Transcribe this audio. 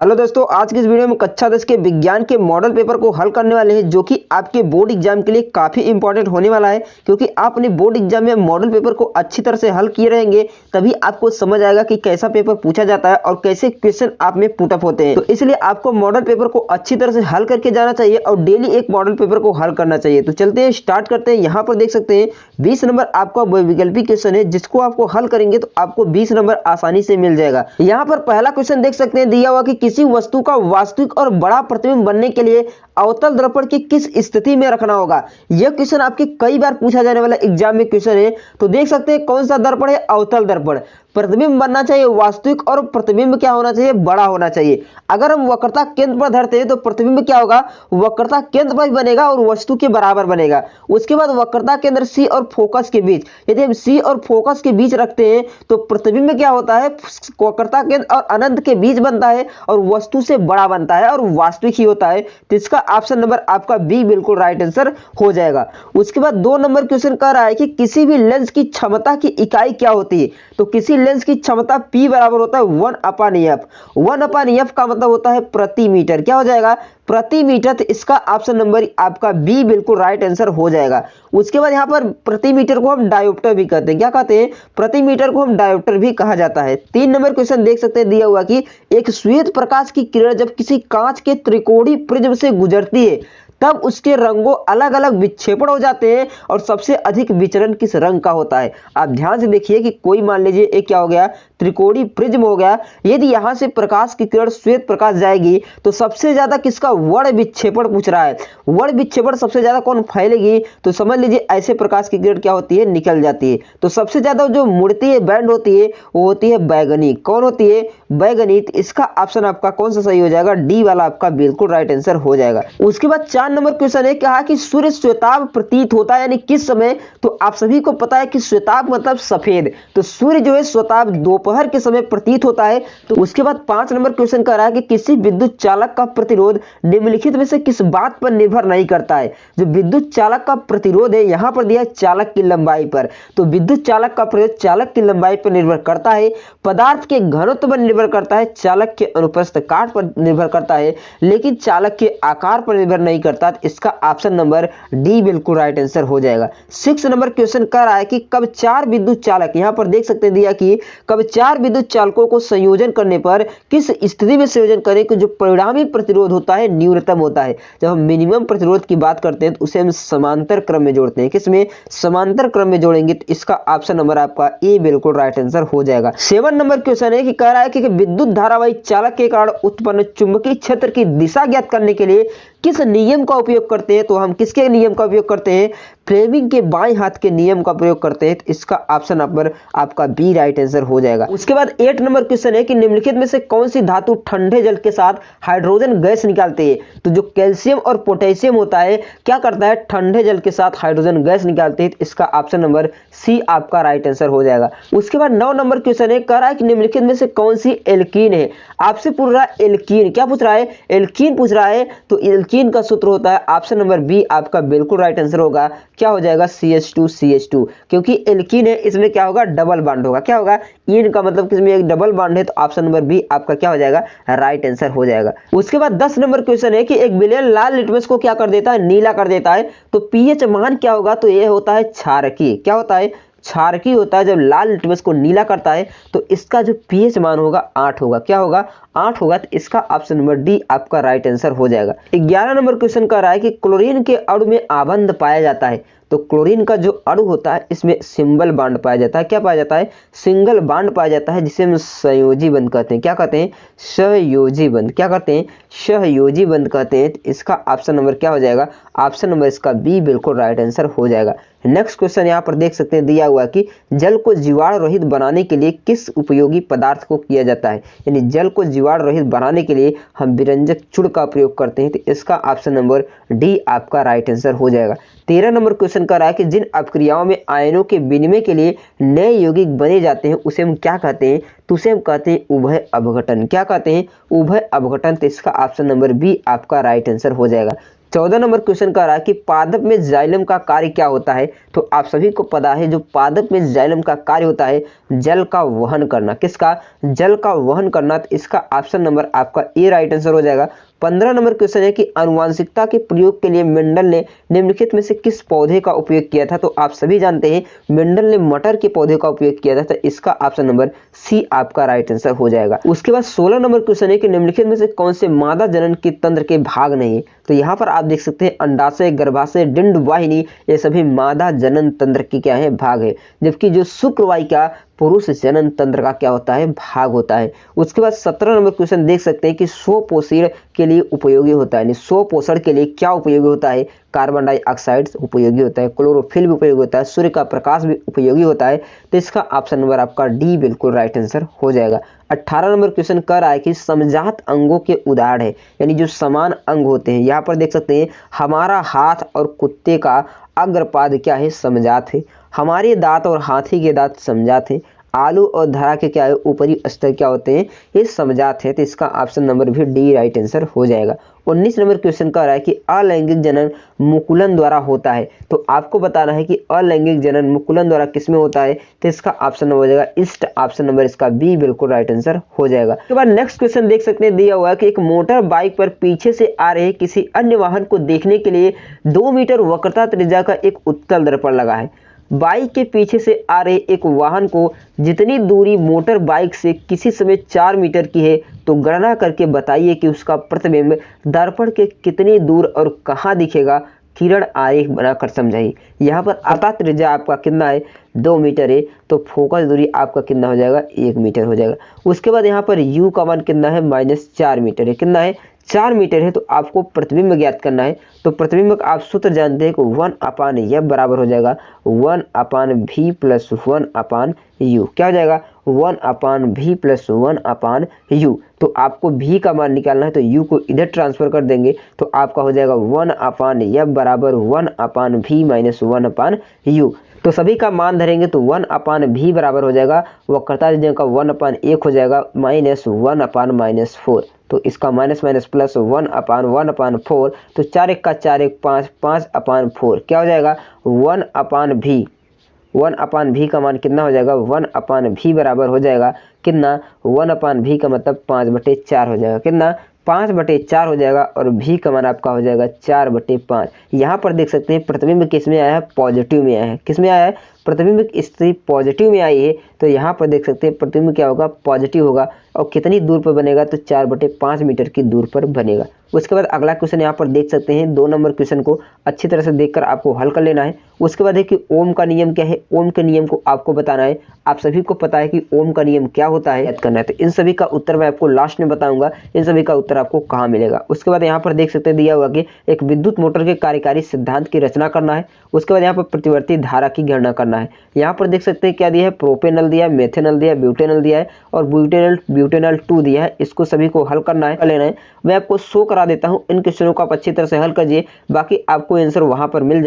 Hello दोस्तों, आज की इस वीडियो में कक्षा 10 के विज्ञान के मॉडल पेपर को हल करने वाले हैं, जो कि आपके बोर्ड एग्जाम के लिए काफी इंपॉर्टेंट होने वाला है। क्योंकि आप अपने बोर्ड एग्जाम में मॉडल पेपर को अच्छी तरह से हल किए रहेंगे, तभी आपको समझ आएगा कि कैसा पेपर पूछा जाता है और कैसे क्वेश्चन आप में पुट अप होते हैं। तो इसलिए आपको मॉडल पेपर को अच्छी तरह से हल करके जाना चाहिए और डेली एक मॉडल पेपर को हल करना चाहिए। तो चलते हैं, स्टार्ट करते हैं। यहाँ पर देख सकते हैं 20 नंबर आपका वैकल्पिक क्वेश्चन है, जिसको आपको हल करेंगे तो आपको 20 नंबर आसानी से मिल जाएगा। यहाँ पर पहला क्वेश्चन देख सकते हैं, दिया हुआ कि किसी वस्तु का वास्तविक और बड़ा प्रतिबिंब बनने के लिए अवतल दर्पण की किस स्थिति में रखना होगा। यह क्वेश्चन आपके कई बार पूछा जाने वाला एग्जाम में क्वेश्चन है। तो देख सकते हैं कौन सा दर्पण है, अवतल दर्पण। प्रतिबिंब बनना चाहिए वास्तविक और प्रतिबिंब क्या होना चाहिए, बड़ा होना चाहिए। अगर हम वक्रता केंद्र पर धरते हैं तो प्रतिबिंब क्या होगा, वक्रता केंद्र पर बनेगा और वस्तु के बराबर बनेगा। उसके बाद वक्रता केंद्र सी और फोकस के बीच, यदि हम सी और फोकस के बीच रखते हैं तो प्रतिबिंब क्या होता है, वक्रता केंद्र और अनंत के बीच बनता है और वस्तु से बड़ा बनता है और वास्तविक ही होता है। तो इसका ऑप्शन नंबर आपका बी बिल्कुल राइट आंसर हो जाएगा। उसके बाद 2 नंबर क्वेश्चन कह रहा है कि किसी भी लेंस की क्षमता की इकाई क्या होती है। तो किसी लेंस की क्षमता P बराबर होता है 1/f। 1/f का मतलब होता है प्रति मीटर। क्या हो जाएगा, प्रति मीटर। तो इसका ऑप्शन नंबर आपका बी बिल्कुल राइट आंसर हो जाएगा। उसके बाद यहाँ पर प्रति मीटर को हम डायोप्टर भी कहते हैं। क्या कहते हैं, प्रति मीटर को हम डायोप्टर भी कहा जाता है। 3 नंबर क्वेश्चन देख सकते हैं, दिया हुआ कि एक श्वेत प्रकाश की किरण जब किसी कांच के त्रिकोणीय प्रिज्म से गुजरती है तब उसके रंगों अलग अलग विक्षेपण हो जाते हैं और सबसे अधिक विचलन किस रंग का होता है। आप ध्यान से देखिए कि कोई मान लीजिए एक क्या हो गया, त्रिकोणीय प्रिज्म हो गया। यदि यहां से प्रकाश की किरण श्वेत प्रकाश जाएगी तो सबसे ज्यादा किसका वर्ण विक्षेपण पूछ रहा है। वर्ण विक्षेपण सबसे ज्यादा कौन फैलेगी, तो समझ लीजिए ऐसे प्रकाश की किरण क्या होती है, निकल जाती है। तो सबसे ज्यादा जो मुड़ती है, बैंड होती है, वो होती है बैगनी। कौन होती है, बैगनी। इसका ऑप्शन आपका कौन सा सही हो जाएगा, डी वाला आपका बिल्कुल राइट आंसर हो जाएगा। उसके बाद 4 नंबर क्वेश्चन है, कहा कि सूर्य श्वेताभ प्रतीत होता है यानी किस समय। तो आप सभी को पता है कि श्वेताभ मतलब सफेद। तो सूर्य जो है श्वेताभ दोपहर के समय प्रतीत होता है। तो उसके बाद 5 नंबर क्वेश्चन कह रहा है कि किसी विद्युत चालक का प्रतिरोध निम्नलिखित में से किस बात पर निर्भर नहीं करता है। जो विद्युत चालक का प्रतिरोध है, यहां पर दिया है चालक की लंबाई पर। तो विद्युत चालक का प्रतिरोध चालक की लंबाई पर निर्भर करता है, पदार्थ के घनत्व पर निर्भर करता है, चालक के अनुप्रस्थ काट पर निर्भर करता है, लेकिन चालक के आकार पर निर्भर नहीं करता। इसका ऑप्शन नंबर डी बिल्कुल राइट आंसर हो जाएगा। 6 नंबर क्वेश्चन कह रहा है कि कब 4 विद्युत चालक, यहां पर देख सकते हैं दिया कि कब 4 विद्युत चालकों को संयोजन करने पर किस स्थिति में संयोजन करें कि जो परिणामी प्रतिरोध होता है न्यूनतम होता है। जब हम मिनिमम प्रतिरोध की बात करते हैं तो उसे हम समांतर क्रम में जोड़ते हैं। किसमें, समांतर क्रम में जोड़ेंगे। तो इसका ऑप्शन नंबर आपका ए बिल्कुल राइट आंसर हो जाएगा। 7 नंबर क्वेश्चन है कि कह रहा है कि विद्युत धारावाही चालक के कारण उत्पन्न चुंबकीय क्षेत्र की दिशा ज्ञात करने के लिए किस नियम का उपयोग करते हैं। तो हम किसके नियम का उपयोग करते हैं, फ्लेमिंग के बाएं हाथ के नियम का प्रयोग करते हैं। तो इसका ऑप्शन नंबर आपका बी राइट आंसर हो जाएगा। उसके बाद 8 नंबर क्वेश्चन है कि निम्नलिखित में से कौन सी धातु ठंडे जल के साथ हाइड्रोजन गैस निकालती है। तो जो कैल्शियम और पोटेशियम होता है क्या करता है, ठंडे जल के साथ हाइड्रोजन गैस निकालती है। तो इसका ऑप्शन नंबर सी आपका राइट आंसर हो जाएगा। उसके बाद 9 नंबर क्वेश्चन है, कह रहा है कि निम्नलिखित में से कौन सी एल्कीन है। आपसे पूछ रहा है एल्कीन, क्या पूछ रहा है, एल्कीन पूछ रहा है। तो एल्कीन का सूत्र होता है ऑप्शन नंबर बी आपका बिल्कुल राइट आंसर होगा। क्या हो जाएगा, CH2CH2। क्योंकि एल्कीन है, इसमें क्या होगा, डबल बॉन्ड होगा। क्या होगा, इन का मतलब किसमें एक डबल बॉन्ड है। तो ऑप्शन नंबर बी आपका क्या हो जाएगा, राइट आंसर हो जाएगा। उसके बाद 10 नंबर क्वेश्चन है कि एक विलयन लाल लिटमस को क्या कर देता है, नीला कर देता है। तो पीएच मान क्या होगा, तो ये होता है क्षारकीय। क्या होता है, क्षारकीय होता है। जब लाल लिटमस को नीला करता है तो इसका जो पीएच मान होगा 8 होगा। क्या होगा, 8 होगा। तो इसका ऑप्शन नंबर डी आपका राइट आंसर हो जाएगा। 11 नंबर क्वेश्चन कर रहा है कि क्लोरीन के अणु में आबंध पाया जाता है। तो क्लोरीन का जो अणु होता है इसमें सिंगल बॉन्ड पाया जाता है। क्या पाया जाता है, सिंगल बॉन्ड पाया जाता है, जिसे हम संयोजी बंध कहते हैं। क्या कहते हैं, सहयोजी बंध। क्या कहते हैं, सहयोजी बंध कहते हैं। तो इसका ऑप्शन नंबर क्या हो जाएगा, ऑप्शन नंबर इसका बी बिल्कुल राइट आंसर हो जाएगा। नेक्स्ट क्वेश्चन यहाँ पर देख सकते हैं, दिया हुआ कि जल को जीवाणु रहित बनाने के लिए किस उपयोगी पदार्थ को किया जाता है। यानी जल को जीवाणु रहित बनाने के लिए हम विरंजक चूड़ का प्रयोग करते हैं। तो इसका ऑप्शन नंबर डी आपका राइट आंसर हो जाएगा। 13 नंबर क्वेश्चन कर रहा है कि जिन अपक्रियाओं में आयनों के विनिमय के लिए नए यौगिक बने जाते हैं उसे हम क्या कहते हैं, तो उसे हम कहते हैं उभय अपघटन। क्या कहते हैं, उभय अपघटन। तो इसका ऑप्शन नंबर बी आपका राइट आंसर हो जाएगा। 14 नंबर क्वेश्चन कह रहा है कि पादप में जाइलम का कार्य क्या होता है। तो आप सभी को पता है जो पादप में जाइलम का कार्य होता है जल का वहन करना। किसका? जल का वहन करना। तो इसका ऑप्शन नंबर आपका ए राइट आंसर हो जाएगा। 15 नंबर क्वेश्चन है कि आनुवांशिकता के प्रयोग के लिए मेंडल ने निम्नलिखित में से किस पौधे का उपयोग किया था। तो आप सभी जानते हैं मेंडल ने मटर के पौधे का उपयोग किया था। तो इसका ऑप्शन नंबर सी आपका राइट आंसर हो जाएगा। उसके बाद 16 नंबर क्वेश्चन है कि निम्नलिखित में से कौन से मादा जनन के तंत्र के भाग नहीं है। तो यहाँ पर आप देख सकते हैं अंडाशय, गर्भाशय, डिंड वाहिनी, ये सभी मादा जनन तंत्र की क्या है? भाग है। जबकि जो शुक्रवाहिका पुरुष जनन तंत्र का क्या होता है? भाग होता है। उसके बाद 17 नंबर क्वेश्चन देख सकते हैं कि स्वपोषण के लिए उपयोगी होता है। स्वपोषण के लिए क्या उपयोगी होता है? कार्बन डाइऑक्साइड उपयोगी होता है, क्लोरोफिल भी उपयोगी होता है, सूर्य का प्रकाश भी उपयोगी होता है। तो इसका ऑप्शन नंबर आपका डी बिल्कुल राइट आंसर हो जाएगा। 18 नंबर क्वेश्चन कह रहा है कि समजात अंगों के उदाहरण है, यानी जो समान अंग होते हैं। यहाँ पर देख सकते हैं हमारा हाथ और कुत्ते का अग्रपाद क्या है? समजात है। हमारे दांत और हाथी के दांत समजात है। आलू और धरा के क्या है? ऊपरी स्तर क्या होते हैं? ये समजात है। तो इसका ऑप्शन नंबर भी डी राइट आंसर हो जाएगा। 19 नंबर क्वेश्चन कह रहा है कि अलैंगिक जनन मुकुलन द्वारा होता है। तो आपको बताना है कि अलैंगिक जनन मुकुलन द्वारा किसमें होता है। तो इसका ऑप्शन नंबर हो जाएगा ईस्ट, ऑप्शन नंबर इसका बी बिल्कुल राइट आंसर हो जाएगा। उसके बाद नेक्स्ट क्वेश्चन देख सकते हैं, दिया हुआ है कि एक मोटर बाइक पर पीछे से आ रहे किसी अन्य वाहन को देखने के लिए 2 मीटर वक्रता त्रिज्या का एक उत्तल दर्पण लगा है। बाइक के पीछे से आ रहे एक वाहन को जितनी दूरी मोटर बाइक से किसी समय 4 मीटर की है, तो गणना करके बताइए कि उसका प्रतिबिंब दर्पण के कितनी दूर और कहाँ दिखेगा। किरण आरेख बनाकर समझाइए। यहाँ पर आता त्रिज्या आपका कितना है? 2 मीटर है। तो फोकस दूरी आपका कितना हो जाएगा? 1 मीटर हो जाएगा। उसके बाद यहाँ पर u का मान कितना है? -4 मीटर है। कितना है? 4 मीटर है। तो आपको प्रतिबिंब ज्ञात करना है। तो प्रतिबिंब आप सूत्र जानते हैं कि 1/f बराबर हो जाएगा 1/v + 1/u। क्या हो जाएगा? 1/v + 1/u। तो आपको v का मान निकालना है, तो u को इधर ट्रांसफर कर देंगे तो आपका हो जाएगा 1/f बराबर 1/v - 1/u। तो सभी का मान धरेंगे तो 1/v बराबर हो जाएगा वक्रता त्रिज्या का 1/1 हो जाएगा -1/-4। तो इसका माइनस माइनस प्लस 1/1/4। तो 4 1 का 4 1 5 5/4 क्या हो जाएगा? 1/v। 1/v का मान कितना हो जाएगा? 1/v बराबर हो जाएगा कितना? 1/v का मतलब 5/4 हो जाएगा। कितना? 5/4 हो जाएगा। और v का मान आपका हो जाएगा 4/5। यहाँ पर देख सकते हैं प्रतिबिंब किस में आया है? पॉजिटिव में आया है। किस में आया है? प्रतिबिंब स्थिति पॉजिटिव में आई है। तो यहाँ पर देख सकते हैं प्रतिबिंब क्या होगा? पॉजिटिव होगा। और कितनी दूर पर बनेगा? तो 4/5 मीटर की दूर पर बनेगा। उसके बाद अगला क्वेश्चन यहाँ पर देख सकते हैं। 2 नंबर क्वेश्चन को अच्छी तरह से देखकर आपको हल कर लेना है। उसके बाद है कि ओम का नियम क्या है? ओम के नियम को आपको बताना है। आप सभी को पता है कि ओम का नियम क्या होता है, याद करना है। तो इन सभी का उत्तर मैं आपको लास्ट में बताऊंगा। इन सभी का उत्तर आपको कहाँ मिलेगा। उसके बाद यहाँ पर देख सकते हैं दिया हुआ कि एक विद्युत मोटर के कार्यकारी सिद्धांत की रचना करना है। उसके बाद यहाँ पर प्रतिवर्ती धारा की गणना करना है। यहाँ पर देख सकते हैं क्या दिया है? प्रोपेनल दिया है, मेथेनल दिया है, ब्यूटेनल दिया है और ब्यूटेनल 2 दिया है। इसको सभी को हल करना है, लेना है। मैं आपको शो करा देता हूँ। इन क्वेश्चनों को आप अच्छी तरह से हल कीजिए, बाकी आपको आंसर वहां पर मिल जाए।